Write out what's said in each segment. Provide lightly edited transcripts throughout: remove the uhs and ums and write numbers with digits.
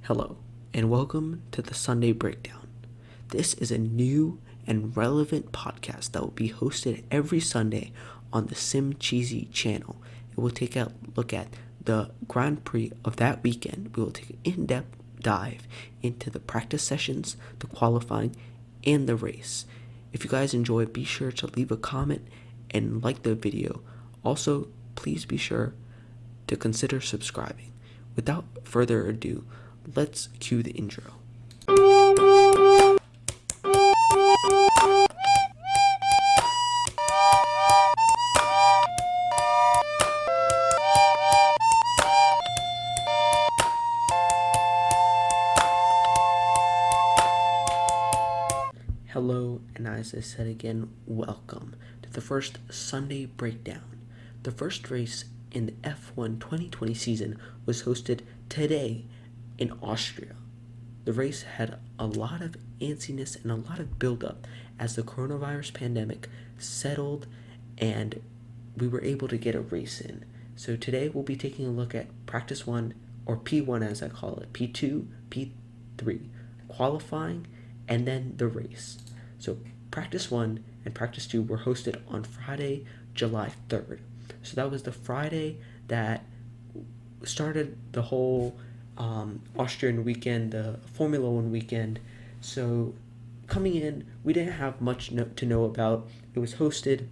Hello, and welcome to the Sunday Breakdown. This is a new and relevant podcast that will be hosted every Sunday on the Sim Cheesy channel. It will take a look at the Grand Prix of that weekend. We will take an in-depth dive into the practice sessions, the qualifying, and the race. If you guys enjoy it, be sure to leave a comment and like the video. Also, please be sure to consider subscribing. Without further ado, let's cue the intro. Hello, and as I said again, welcome to the first Sunday Breakdown. The first race in the F1 2020 season was hosted today in Austria. The race had a lot of antsiness and a lot of build-up as the coronavirus pandemic settled and we were able to get a race in. So today we'll be taking a look at practice 1, or P1 as I call it, P2, P3, qualifying, and then the race. So practice 1 and practice 2 were hosted on Friday, July 3rd. So that was the Friday that started the whole Austrian weekend, the Formula One weekend. So coming in, we didn't have much to know about. It was hosted,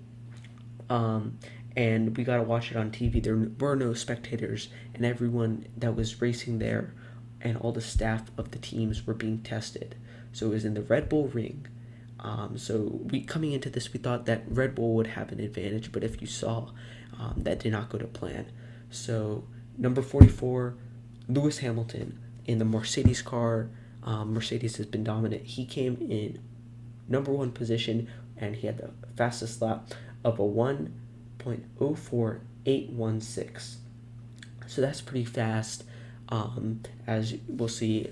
and we got to watch it on TV. There were no spectators, and everyone that was racing there and all the staff of the teams were being tested. So it was in the Red Bull ring. So coming into this, we thought that Red Bull would have an advantage, but if you saw, that did not go to plan. So number 44, Lewis Hamilton in the Mercedes car. Mercedes has been dominant. He came in number 1 position, and he had the fastest lap of a 1.04816. So that's pretty fast. As we'll see,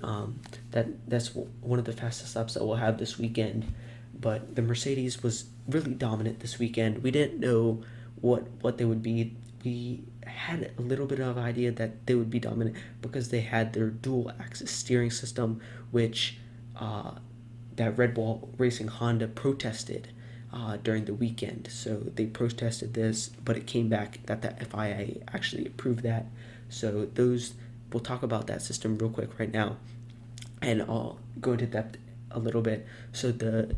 that's one of the fastest laps that we'll have this weekend. But the Mercedes was really dominant this weekend. We didn't know what they would be. We had a little bit of idea that they would be dominant because they had their dual axis steering system, which that Red Bull Racing Honda protested during the weekend. So they protested this, but it came back that the FIA actually approved that. So we'll talk about that system real quick right now, and I'll go into depth a little bit. So the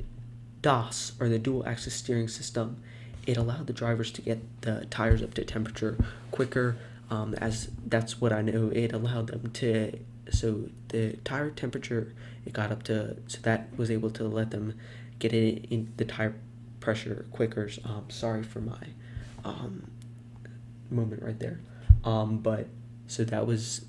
DAS, or the dual axis steering system, it allowed the drivers to get the tires up to temperature quicker, as that's what I know. It allowed them to, so the tire temperature, it got up to, so that was able to let them get it in the tire pressure quicker. Sorry for my moment right there. But so that's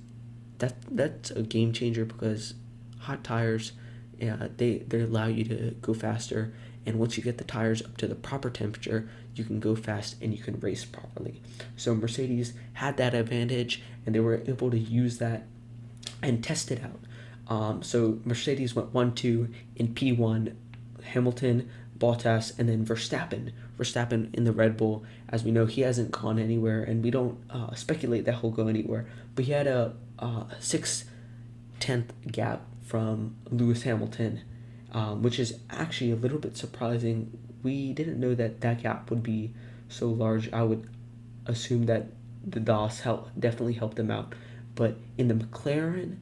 a game changer, because hot tires, they allow you to go faster, and once you get the tires up to the proper temperature, you can go fast and you can race properly. So Mercedes had that advantage, and they were able to use that and test it out. So Mercedes went 1-2 in P1, Hamilton, Bottas, and then Verstappen in the Red Bull. As we know, he hasn't gone anywhere, and we don't speculate that he'll go anywhere, but he had a 6/10 gap from Lewis Hamilton, which is actually a little bit surprising. We didn't know that gap would be so large. I would assume that the DAS definitely helped them out. But in the McLaren,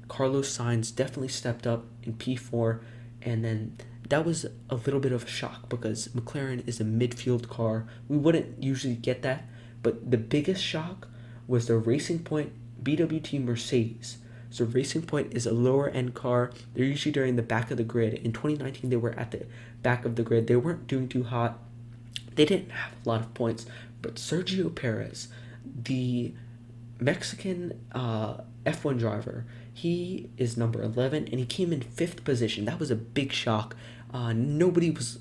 Carlos Sainz definitely stepped up in P4, and then that was a little bit of a shock because McLaren is a midfield car. We wouldn't usually get that, but the biggest shock was the Racing Point BWT Mercedes. So Racing Point is a lower end car. They're usually during the back of the grid. In 2019, they were at the back of the grid. They weren't doing too hot. They didn't have a lot of points, but Sergio Perez, the Mexican F1 driver, he is number 11, and he came in 5th position. That was a big shock. Nobody was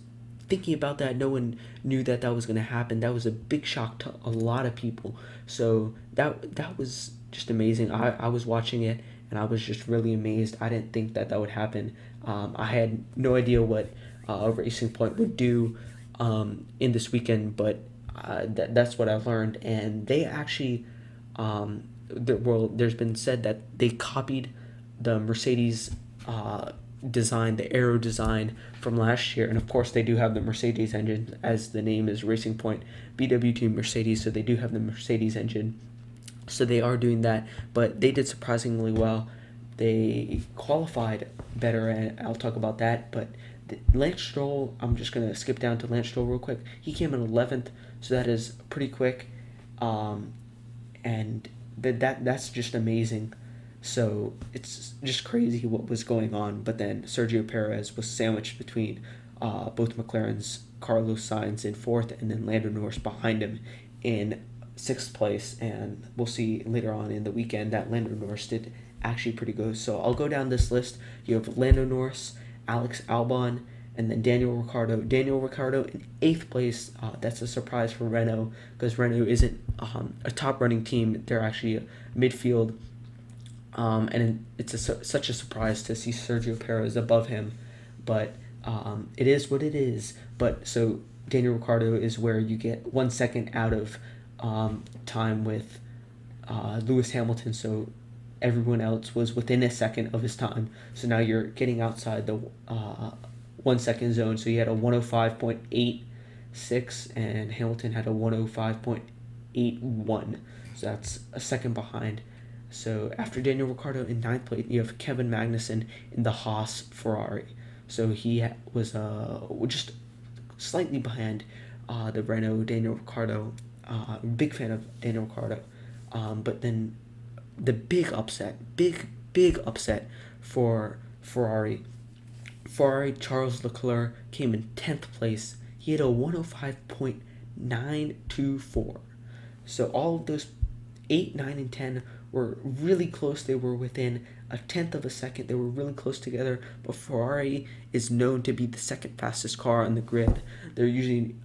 thinking about that. No one knew that was going to happen. That was a big shock to a lot of people. So that was just amazing. I was watching it, and I was just really amazed. I didn't think that would happen. I had no idea what Racing Point would do in this weekend, but that's what I learned. And they actually, there's been said that they copied the Mercedes design, the aero design from last year, and of course they do have the Mercedes engine, as the name is Racing Point BWT Mercedes, so they do have the Mercedes engine. So they are doing that, but they did surprisingly well. They qualified better, and I'll talk about that. But Lance Stroll, I'm just gonna skip down to Lance Stroll real quick. He came in 11th, so that is pretty quick, and that's just amazing. So it's just crazy what was going on. But then Sergio Perez was sandwiched between both McLaren's Carlos Sainz in fourth, and then Lando Norris behind him in sixth place. And we'll see later on in the weekend that Lando Norris did actually pretty good. So I'll go down this list. You have Lando Norris, Alex Albon, and then Daniel Ricciardo. Daniel Ricciardo in eighth place. That's a surprise for Renault, because Renault isn't a top running team. They're actually a midfield. And it's such a surprise to see Sergio Perez above him. But it is what it is. But so Daniel Ricciardo is where you get 1 second out of time with Lewis Hamilton. So everyone else was within a second of his time. So now you're getting outside the 1 second zone. So he had a 105.86 and Hamilton had a 105.81. So that's a second behind. So after Daniel Ricciardo in ninth place, you have Kevin Magnussen in the Haas Ferrari. So he was just slightly behind the Renault Daniel Ricciardo. Big fan of Daniel Ricciardo. But then the big upset for Ferrari. Charles Leclerc came in 10th place. He had a 105.924. So all of those 8, 9, and 10 were really close. They were within a tenth of a second. They were really close together. But Ferrari is known to be the second fastest car on the grid. They're usually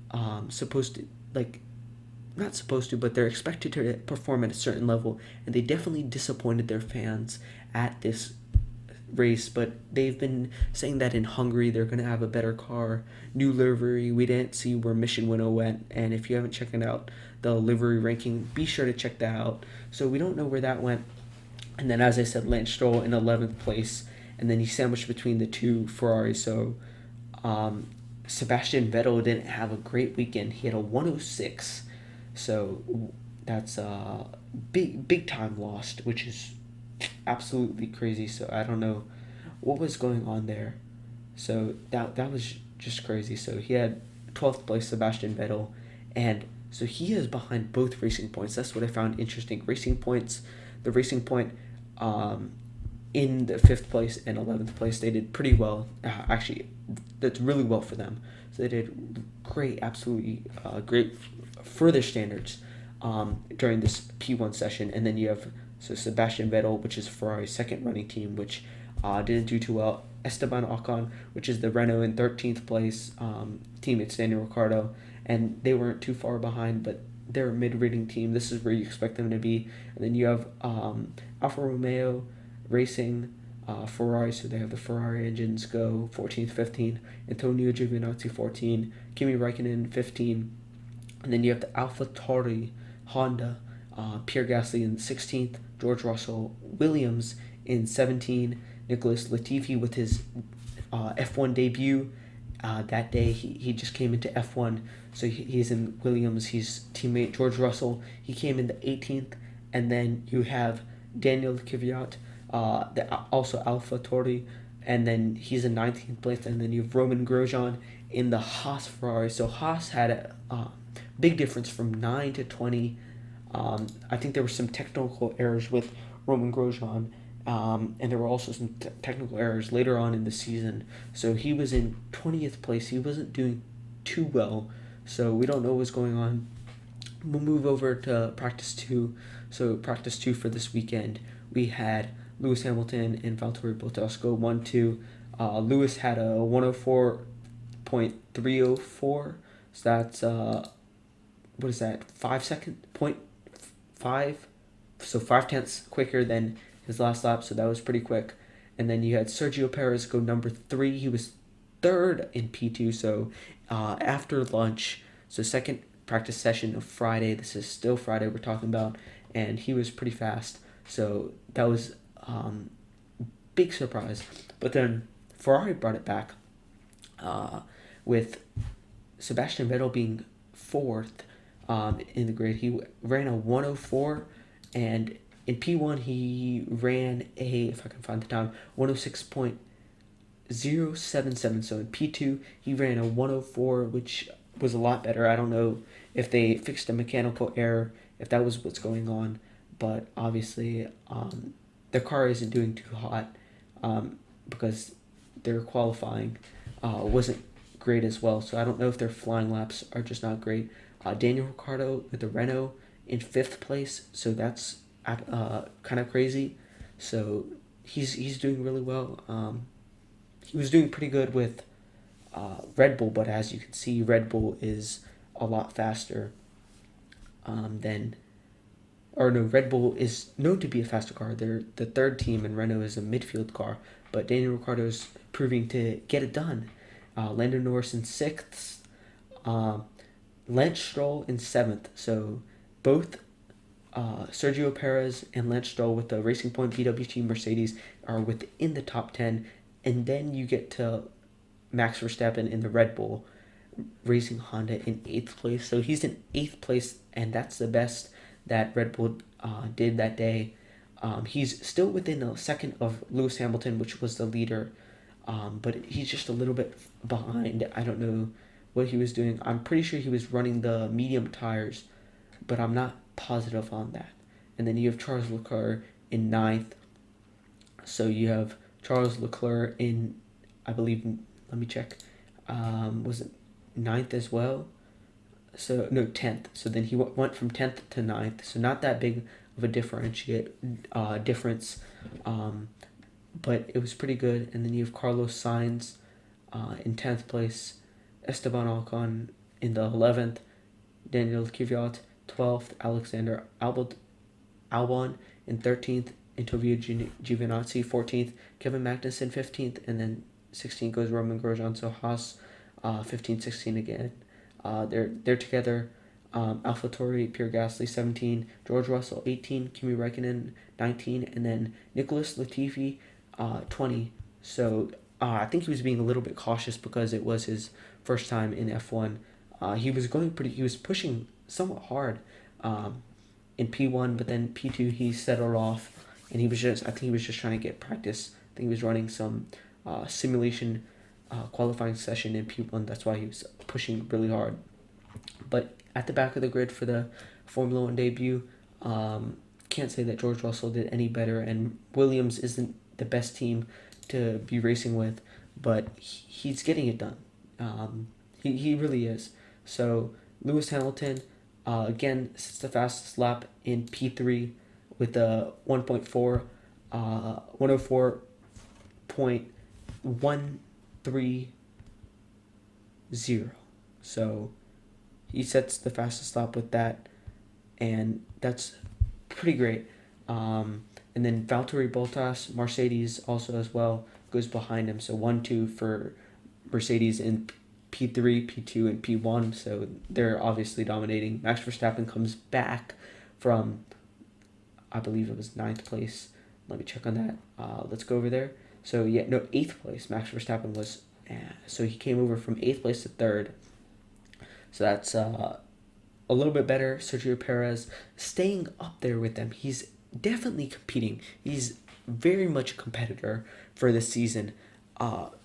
supposed to, not supposed to, but they're expected to perform at a certain level. And they definitely disappointed their fans at this race. But they've been saying that in Hungary they're going to have a better car, new livery. We didn't see where Mission Winnow went, and if you haven't checked it out, the livery ranking, be sure to check that out. So we don't know where that went. And then, as I said, Lance Stroll in 11th place, and then he sandwiched between the two Ferraris. So Sebastian Vettel didn't have a great weekend. He had a 106. So that's a big time lost, which is absolutely crazy. So I don't know what was going on there. So that was just crazy. So he had 12th place Sebastian Vettel, and so he is behind both Racing Points. That's what I found interesting. Racing Point in the 5th place and 11th place, they did pretty well. Actually, that's really well for them. So they did great, absolutely great for their standards during this P1 session. And then you have Sebastian Vettel, which is Ferrari's second running team, which didn't do too well. Esteban Ocon, which is the Renault in 13th place, teammates Daniel Ricciardo, and they weren't too far behind, but they're a mid-rating team. This is where you expect them to be. And then you have Alfa Romeo Racing, Ferrari, so they have the Ferrari engines go 14th, 15th, Antonio Giovinazzi 14, Kimi Räikkönen 15, and then you have the AlphaTauri Honda, Pierre Gasly in 16th, George Russell Williams in 17, Nicholas Latifi with his F1 debut. That day he just came into F1, so he's in Williams. His teammate George Russell, he came in the 18th, and then you have Daniel Kvyat, also AlphaTauri, and then he's in 19th place, and then you have Roman Grosjean in the Haas Ferrari. So Haas had a big difference from 9 to 20. I think there were some technical errors with Roman Grosjean, and there were also some technical errors later on in the season. So he was in 20th place. He wasn't doing too well, so we don't know what's going on. We'll move over to practice 2. So practice 2 for this weekend, we had Lewis Hamilton and Valtteri Bottas go 1-2. Lewis had a 104.304. So that's 5 second point 5, so 5/10 quicker than his last lap. So that was pretty quick. And then you had Sergio Perez go number 3. He was third in P2. So after lunch, so second practice session of Friday. This is still Friday we're talking about, and he was pretty fast. So that was big surprise. But then Ferrari brought it back with Sebastian Vettel being fourth in the grid. He ran a 104, and in P1 he ran a, if I can find the time, 106.077. So in P2 he ran a 104, which was a lot better. I don't know if they fixed a mechanical error, if that was what's going on, but obviously their car isn't doing too hot because their qualifying wasn't great as well. So I don't know if their flying laps are just not great. Daniel Ricciardo with the Renault in 5th place, so that's kind of crazy. So he's doing really well. He was doing pretty good with Red Bull, but as you can see, Red Bull is a lot faster Red Bull is known to be a faster car. They're the third team, and Renault is a midfield car. But Daniel Ricciardo is proving to get it done. Lando Norris in 6th, Lance Stroll in 7th. So both Sergio Perez and Lance Stroll with the Racing Point VW Team Mercedes are within the top 10. And then you get to Max Verstappen in the Red Bull Racing Honda in 8th place. So he's in 8th place, and that's the best that Red Bull did that day. He's still within a second of Lewis Hamilton, which was the leader, but he's just a little bit behind. I don't know what he was doing. I'm pretty sure he was running the medium tires, but I'm not positive on that. And then you have Charles Leclerc in 9th. So you have Charles Leclerc in, I believe, let me check, was it 9th as well? So no, 10th. So then he went from 10th to 9th. So not that big of a difference, but it was pretty good. And then you have Carlos Sainz in 10th place, Esteban Ocon in the 11th, Daniel Kvyat 12th, Alexander Albon in 13th, Antonio Giovinazzi 14th, Kevin Magnussen 15th, and then 16th goes Roman Grosjean. So Haas 15, 16 again. They're together. AlphaTauri, Pierre Gasly 17, George Russell 18, Kimi Räikkönen 19, and then Nicholas Latifi 20. So I think he was being a little bit cautious because it was his first time in F1. He was pushing somewhat hard in P1, but then P2 he settled off, and I think he was just trying to get practice. I think he was running some simulation qualifying session in P1. That's why he was pushing really hard. But at the back of the grid for the Formula One debut, can't say that George Russell did any better, and Williams isn't the best team to be racing with, but he's getting it done. He really is. So Lewis Hamilton, again, sits the fastest lap in P3 with a 104.130. So he sets the fastest lap with that, and that's pretty great. And then Valtteri Bottas, Mercedes also as well, goes behind him. So 1-2 for Mercedes in P3, P2, and P1. So they're obviously dominating. Max Verstappen comes back from, I believe it was 9th place. Let me check on that. Let's go over there. So 8th place. Max Verstappen was. So he came over from 8th place to 3rd. So that's a little bit better. Sergio Perez staying up there with them. He's definitely competing. He's very much a competitor for this season,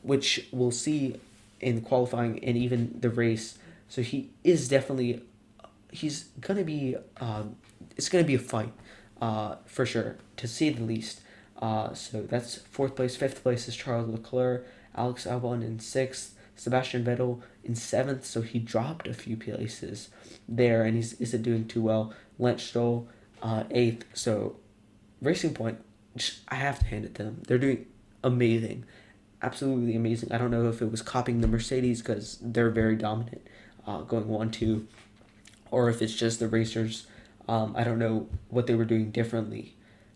which we'll see in qualifying and even the race. So he is definitely. He's gonna be. It's gonna be a fight, for sure, to say the least. So that's 4th place. 5th place is Charles Leclerc, Alex Albon in 6th. Sebastian Vettel in 7th, so he dropped a few places there, and he isn't doing too well. Lance Stroll 8th, so Racing Point, I have to hand it to them. They're doing amazing, absolutely amazing. I don't know if it was copying the Mercedes because they're very dominant, going 1-2, or if it's just the racers. I don't know what they were doing differently,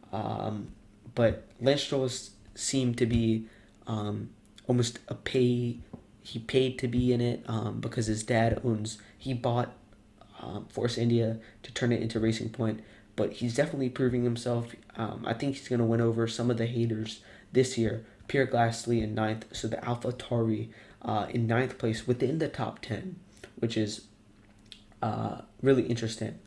but Lance Stroll seemed to be almost a pay. He paid to be in it because his dad he bought Force India to turn it into Racing Point, but he's definitely proving himself. I think he's going to win over some of the haters this year. Pierre Gasly in ninth, so the AlphaTauri in ninth place within the top 10, which is really interesting.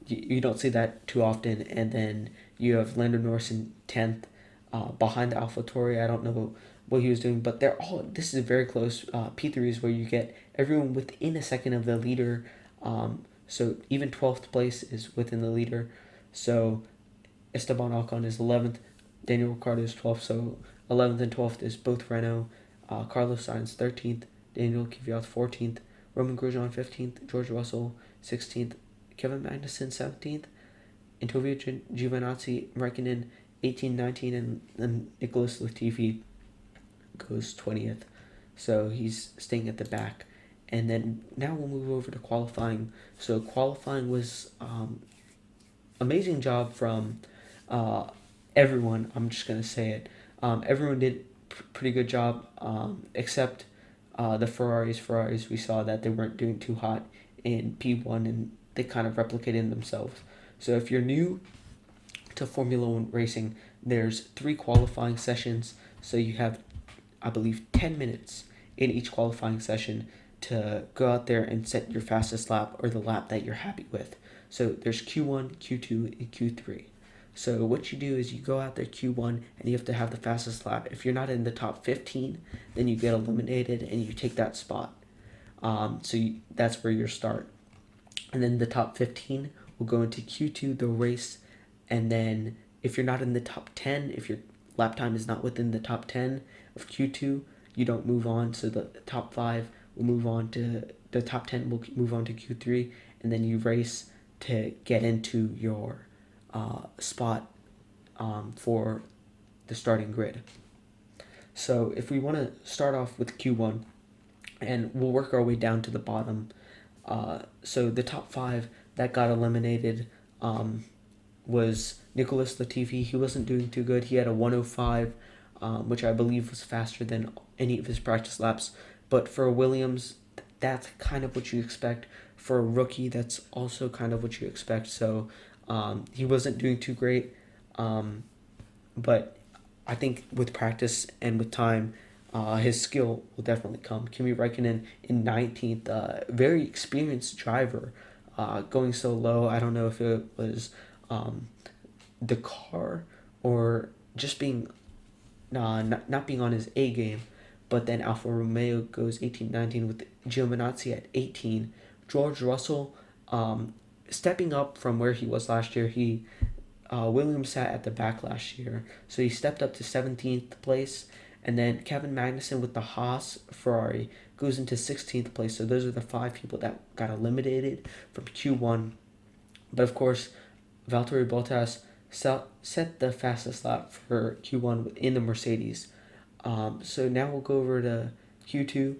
You don't see that too often. And then you have Lando Norris in 10th, behind the AlphaTauri. I don't know what he was doing, but they're all, this is very close. P3 is where you get everyone within a second of the leader. So even 12th place is within the leader. So Esteban Ocon is 11th, Daniel Ricciardo is 12th, so 11th and 12th is both Renault. Carlos Sainz 13th, Daniel Kvyat 14th, Roman Grosjean 15th, George Russell 16th, Kevin Magnussen 17th, Antonio Giovinazzi, Raikkonen 18, 19, and Nicholas Latifi goes 20th. So he's staying at the back. And then now we'll move over to qualifying. So qualifying was amazing job from everyone. I'm just going to say it. Everyone did pretty good job, except the Ferraris. Ferraris, we saw that they weren't doing too hot in P1, and they kind of replicated themselves. So if you're new to Formula One racing, there's 3 qualifying sessions. So you have, I believe, 10 minutes in each qualifying session to go out there and set your fastest lap, or the lap that you're happy with. So there's Q1, Q2, and Q3. So what you do is you go out there Q1 and you have to have the fastest lap. If you're not in the top 15, then you get eliminated and you take that spot. That's where you start. And then the top 15 will go into Q2, the race. And then if you're not in the top 10, if your lap time is not within the top 10 of Q2, you don't move on. So the top 5 will move on to, the top 10 will move on to Q3. And then you race to get into your spot for the starting grid. So if we want to start off with Q1, and we'll work our way down to the bottom. So the top 5 that got eliminated was Nicholas Latifi. He wasn't doing too good. He had a 105, which I believe was faster than any of his practice laps. But for Williams, that's kind of what you expect. For a rookie, that's also kind of what you expect. So he wasn't doing too great. But I think with practice and with time, his skill will definitely come. Kimi Räikkönen in 19th, very experienced driver, going so low. I don't know if it was the car or just being not being on his A game. But then Alfa Romeo goes 18, 19 with Giovinazzi at 18. George Russell stepping up from where he was last year. Williams sat at the back last year, so he stepped up to 17th place. And then Kevin Magnussen with the Haas Ferrari goes into 16th place. So those are the 5 people that got eliminated from Q1. But of course, Valtteri Bottas set the fastest lap for Q1 in the Mercedes. So now we'll go over to Q2,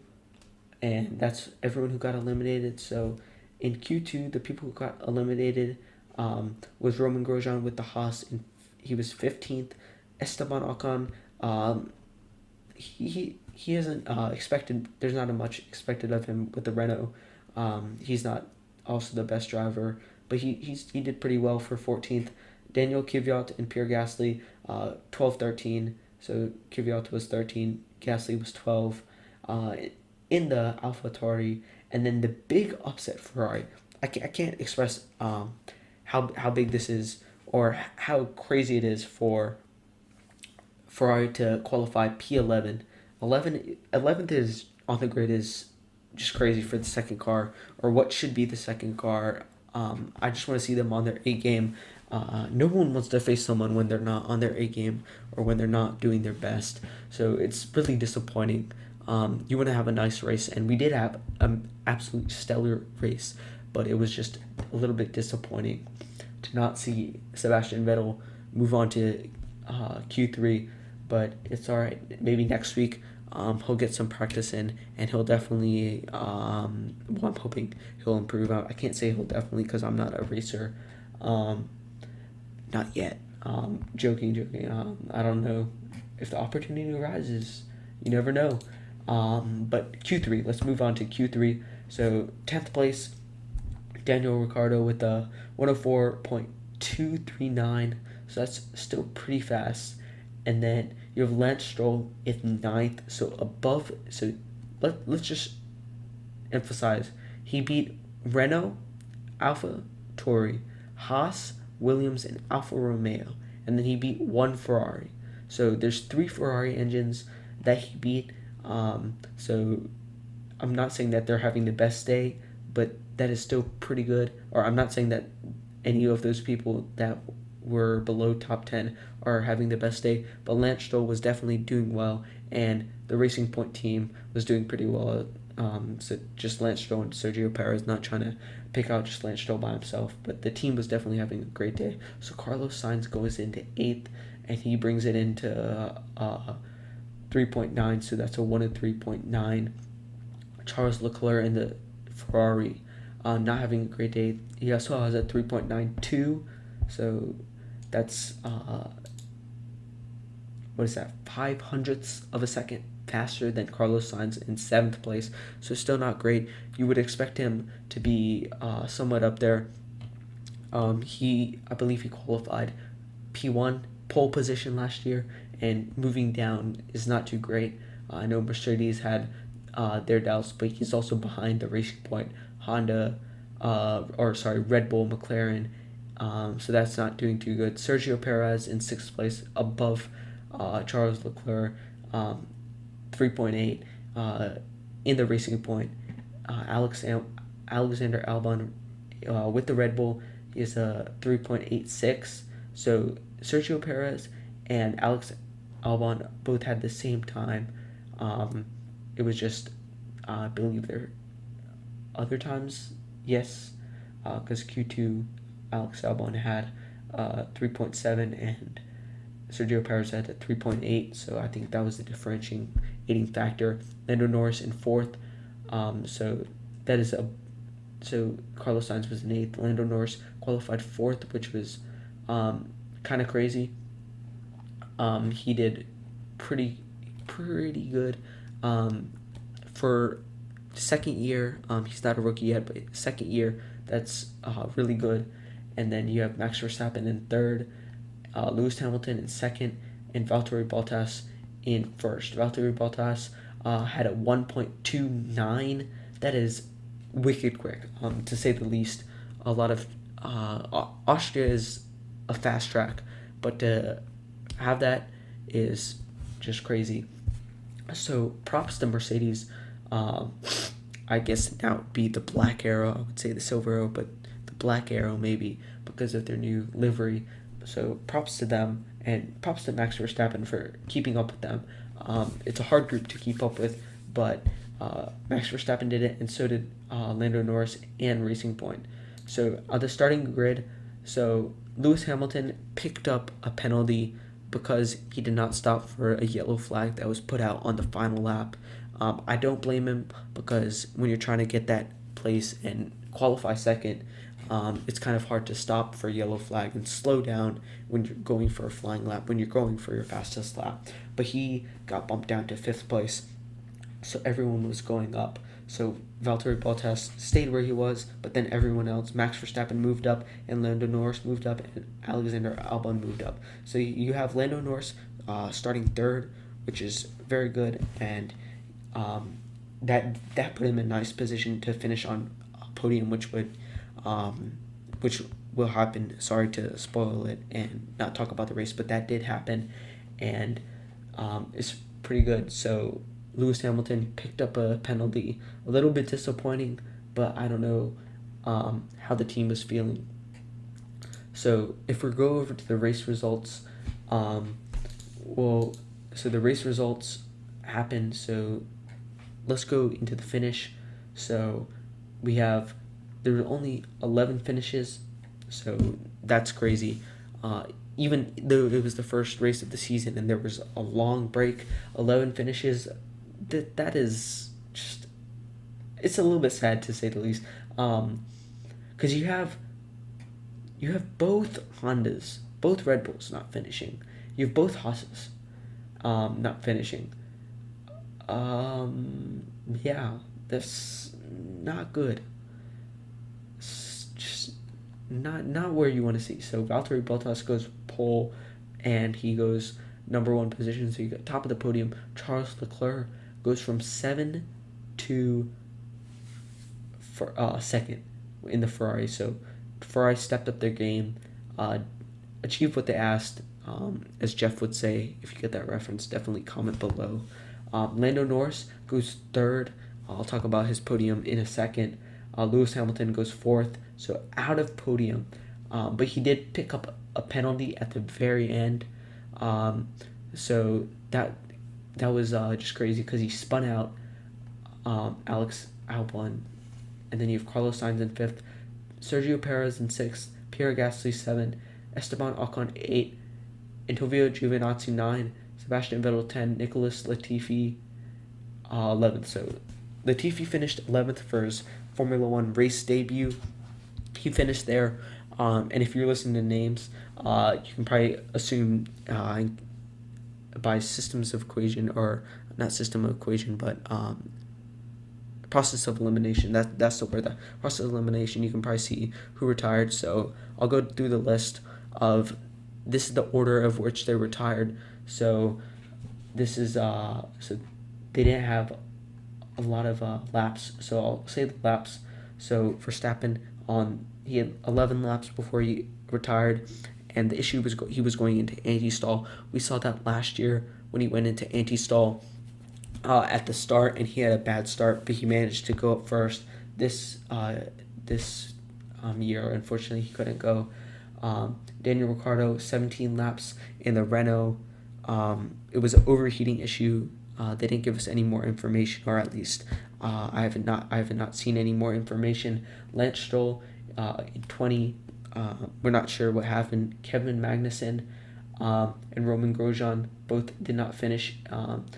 and that's everyone who got eliminated. So in Q2, the people who got eliminated was Roman Grosjean with the Haas, and he was 15th. Esteban Ocon, he isn't expected. There's not much expected of him with the Renault. He's not also the best driver, but he did pretty well for 14th. Daniel Kvyat and Pierre Gasly, 12, 13. So Kvyat was 13, Gasly was 12 in the AlphaTauri. And then the big upset Ferrari. I can't express how big this is, or how crazy it is for Ferrari to qualify P11. 11th is on the grid is just crazy for the second car, or what should be the second car. I just want to see them on their A game. No one wants to face someone when they're not on their A game, or when they're not doing their best. So it's really disappointing. You want to have a nice race, and we did have an absolute stellar race, but it was just a little bit disappointing to not see Sebastian Vettel move on to Q3. But it's all right. Maybe next week he'll get some practice in, and he'll definitely, I'm hoping he'll improve. I can't say he'll definitely, because I'm not a racer. Not yet. Joking. I don't know if the opportunity arises. You never know. But Q3, let's move on to Q3. So 10th place, Daniel Ricciardo with a 104.239. So that's still pretty fast. and then you have Lance Stroll in ninth, so above. So let's just emphasize he beat Renault, Alpha Tauri, Haas, Williams, and Alfa Romeo, and then he beat one Ferrari. So there's three Ferrari engines that he beat. So I'm not saying that they're having the best day, but that is still pretty good. Or I'm not saying that any of those people that were below top 10 are having the best day, but Lance Stroll was definitely doing well, and the Racing Point team was doing pretty well. So just Lance Stroll and Sergio Perez, not trying to pick out just Lance Stroll by himself, but the team was definitely having a great day. So Carlos Sainz goes into 8th, and he brings it into 3.9, so that's a 1 and 3.9. Charles Leclerc in the Ferrari, not having a great day. He also has a 3.92, so that's what is that, 5/100ths of a second faster than Carlos Sainz in 7th place, so still not great. You would expect him to be somewhat up there. I believe he qualified P1, pole position last year, and moving down is not too great. I know Mercedes had their doubts, but he's also behind the Racing Point, Red Bull, McLaren, so that's not doing too good. Sergio Perez in 6th place, above Charles Leclerc, 3.8 in the Racing Point. Alexander Albon with the Red Bull is a 3.86. So Sergio Perez and Alex Albon both had the same time. It was just, I believe there other times, yes, because Q2 Alex Albon had 3.7 and Sergio Perez had a 3.8, so I think that was the differentiating factor. Lando Norris in 4th, so Carlos Sainz was in 8th. Lando Norris qualified 4th, which was kind of crazy. He did pretty good for second year. He's not a rookie yet, but second year, that's really good. And then you have Max Verstappen in 3rd, Lewis Hamilton in 2nd, and Valtteri Bottas in 1st. Valtteri Bottas had a 1.29. That is wicked quick, to say the least. A lot of Austria is a fast track, but to have that is just crazy. So props to Mercedes. I guess now it would be the black arrow. I would say the silver arrow, but the black arrow maybe because of their new livery. So props to them, and props to Max Verstappen for keeping up with them. It's a hard group to keep up with, but Max Verstappen did it, and so did Lando Norris and Racing Point. So the starting grid, so Lewis Hamilton picked up a penalty because he did not stop for a yellow flag that was put out on the final lap. I don't blame him, because when you're trying to get that place and qualify second, it's kind of hard to stop for a yellow flag and slow down when you're going for a flying lap, when you're going for your fastest lap. But he got bumped down to 5th place, so everyone was going up. So Valtteri Bottas stayed where he was, but then everyone else, Max Verstappen moved up, and Lando Norris moved up, and Alexander Albon moved up. So you have Lando Norris starting 3rd, which is very good, and that put him in a nice position to finish on a podium, which will happen. Sorry to spoil it and not talk about the race, but that did happen, and it's pretty good. So Lewis Hamilton picked up a penalty, a little bit disappointing, but I don't know how the team was feeling. So if we go over to the race results, so the race results happened. So let's go into the finish. So there were only 11 finishes, so that's crazy. Even though it was the first race of the season and there was a long break, 11 finishes, that is just, it's a little bit sad to say the least. Because you have both Hondas, both Red Bulls not finishing. You have both Haas's not finishing. Yeah, that's not good. It's just not where you want to see. So Valtteri Bottas goes pole, and he goes number one position. So you got top of the podium. Charles Leclerc goes from 7th to second in the Ferrari. So Ferrari stepped up their game, achieved what they asked. As Jeff would say, if you get that reference, definitely comment below. Lando Norris goes third. I'll talk about his podium in a second. Lewis Hamilton goes fourth, so out of podium. But he did pick up a penalty at the very end. So that was just crazy because he spun out Alex Albon. And then you have Carlos Sainz in 5th, Sergio Perez in 6th, Pierre Gasly 7th, Esteban Ocon 8th, Antonio Giovinazzi 9th, Sebastian Vettel 10th, Nicholas Latifi 11th. So Latifi finished 11th for his Formula One race debut. He finished there. And if you're listening to names, you can probably assume by systems of equation, or not system of equation, but process of elimination. That's the word. The process of elimination. You can probably see who retired. So I'll go through the list of. This is the order of which they retired. So this is so they didn't have a lot of laps. So I'll say the laps. So Verstappen he had 11 laps before he retired, and the issue was he was going into anti-stall. We saw that last year when he went into anti-stall at the start, and he had a bad start, but he managed to go up first. This year, unfortunately, he couldn't go. Daniel Ricciardo, 17 laps in the Renault. It was an overheating issue. They didn't give us any more information, or at least I have not seen any more information. Lance Stroll in 20. We're not sure what happened. Kevin Magnussen and Roman Grosjean both did not finish.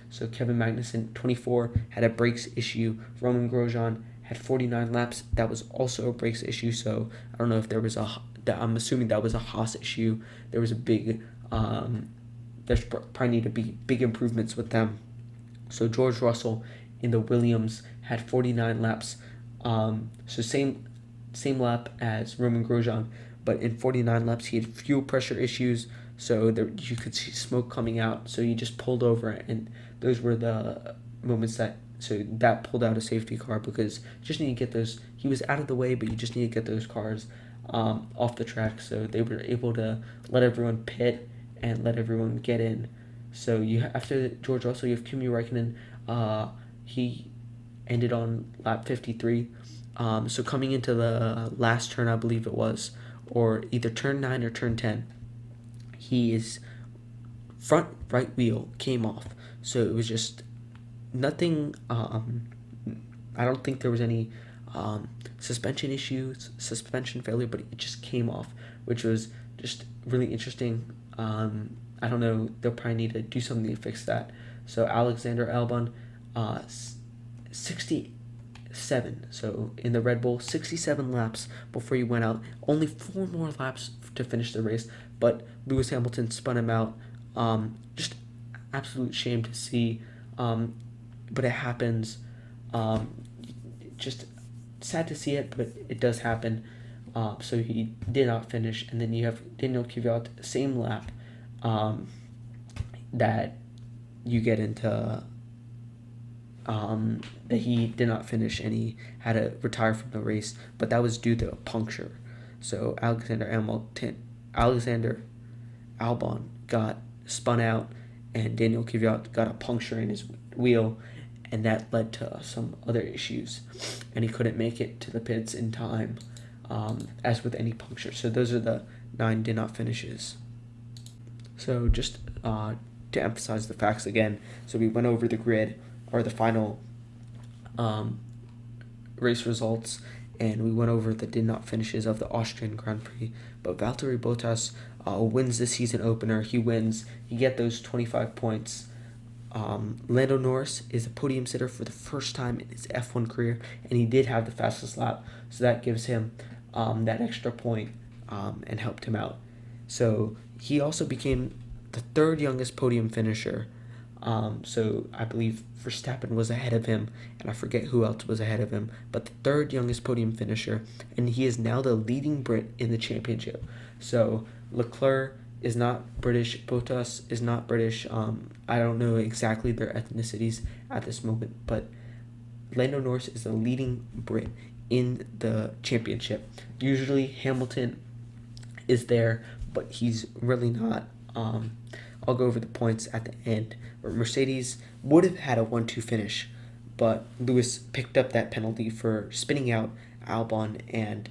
So Kevin Magnussen, 24, had a brakes issue. Roman Grosjean had 49 laps. That was also a brakes issue. So I don't know if there was I'm assuming that was a Haas issue. There was a big. There's probably need to be big improvements with them. So George Russell in the Williams had 49 laps. So same lap as Roman Grosjean, but in 49 laps he had fuel pressure issues. So you could see smoke coming out. So he just pulled over, and those were the moments that pulled out a safety car, because you just need to get those. He was out of the way, but you just need to get those cars off the track. So they were able to let everyone pit and let everyone get in. So after George Russell, you have Kimi Räikkönen. He ended on lap 53. So coming into the last turn, I believe it was, or either turn 9 or turn 10, his front right wheel came off. So it was just nothing. I don't think there was any suspension failure, but it just came off, which was just really interesting. I don't know, they'll probably need to do something to fix that. So Alexander Albon, 67. So in the Red Bull, 67 laps before he went out. Only 4 more laps to finish the race, but Lewis Hamilton spun him out. Just absolute shame to see, but it happens. Just sad to see it, but it does happen. So he did not finish, and then you have Daniel Kvyat, same lap, that you get into, that he did not finish, and he had to retire from the race, but that was due to a puncture. So Alexander Albon got spun out, and Daniel Kvyat got a puncture in his wheel, and that led to some other issues, and he couldn't make it to the pits in time, as with any puncture. So those are the 9 did not finishes. So just to emphasize the facts again, so we went over the grid, or the final race results, and we went over the did not finishes of the Austrian Grand Prix. But Valtteri Bottas wins the season opener. He wins. You get those 25 points. Lando Norris is a podium sitter for the first time in his F1 career, and he did have the fastest lap, so that gives him that extra point and helped him out. So he also became the 3rd youngest podium finisher. So I believe Verstappen was ahead of him, and I forget who else was ahead of him, but the 3rd youngest podium finisher, and he is now the leading Brit in the championship. So Leclerc is not British. Bottas is not British. I don't know exactly their ethnicities at this moment, but Lando Norris is the leading Brit in the championship. Usually Hamilton is there, but he's really not. I'll go over the points at the end. Mercedes would have had a 1-2 finish, but Lewis picked up that penalty for spinning out Albon and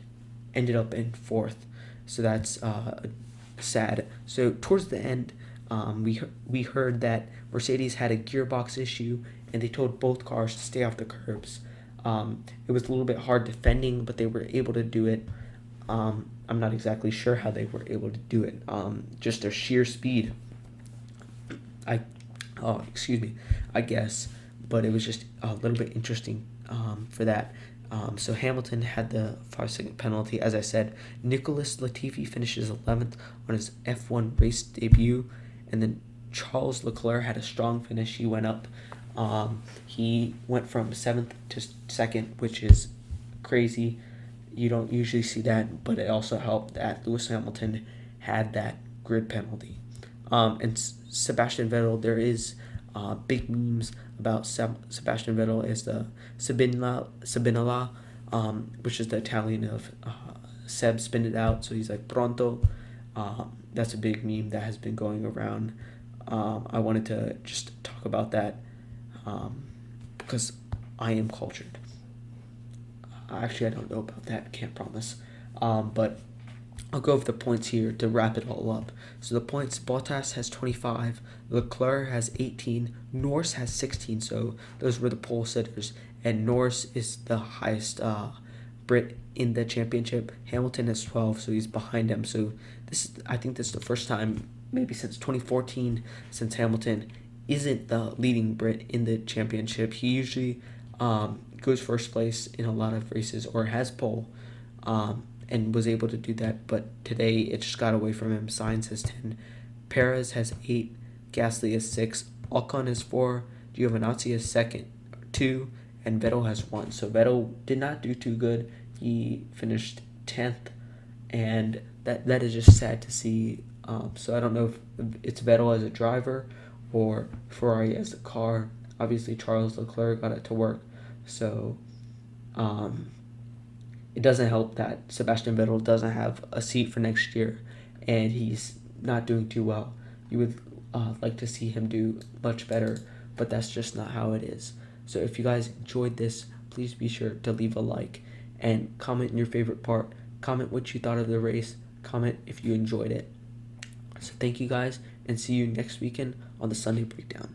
ended up in fourth. So that's sad. So towards the end, we heard that Mercedes had a gearbox issue, and they told both cars to stay off the curbs. It was a little bit hard defending, but they were able to do it. I'm not exactly sure how they were able to do it. Just their sheer speed. I guess, but it was just a little bit interesting for that. So Hamilton had the 5-second penalty. As I said, Nicholas Latifi finishes 11th on his F1 race debut, and then Charles Leclerc had a strong finish. He went up. He went from 7th to 2nd, which is crazy. You don't usually see that, but it also helped that Lewis Hamilton had that grid penalty. And Sebastian Vettel, there is big memes about Sebastian Vettel as the Sabinala, which is the Italian of Seb spin it out, so he's like pronto. That's a big meme that has been going around. I wanted to just talk about that because I am cultured. Actually, I don't know about that, can't promise. But I'll go over the points here to wrap it all up. So the points, Bottas has 25, Leclerc has 18, Norris has 16, so those were the pole sitters. And Norris is the highest Brit in the championship. Hamilton has 12, so he's behind him. So I think this is the first time, maybe since 2014, since Hamilton isn't the leading Brit in the championship. He usually goes first place in a lot of races or has pole. And was able to do that, but today it just got away from him. Sainz has 10, Perez has 8, Gasly has 6, Ocon has 4, Giovinazzi has 2, and Vettel has 1. So Vettel did not do too good. He finished 10th, and that is just sad to see. So I don't know if it's Vettel as a driver or Ferrari as a car. Obviously Charles Leclerc got it to work, so it doesn't help that Sebastian Vettel doesn't have a seat for next year, and he's not doing too well. You would like to see him do much better, but that's just not how it is. So if you guys enjoyed this, please be sure to leave a like and comment in your favorite part. Comment what you thought of the race. Comment if you enjoyed it. So thank you guys, and see you next weekend on the Sunday Breakdown.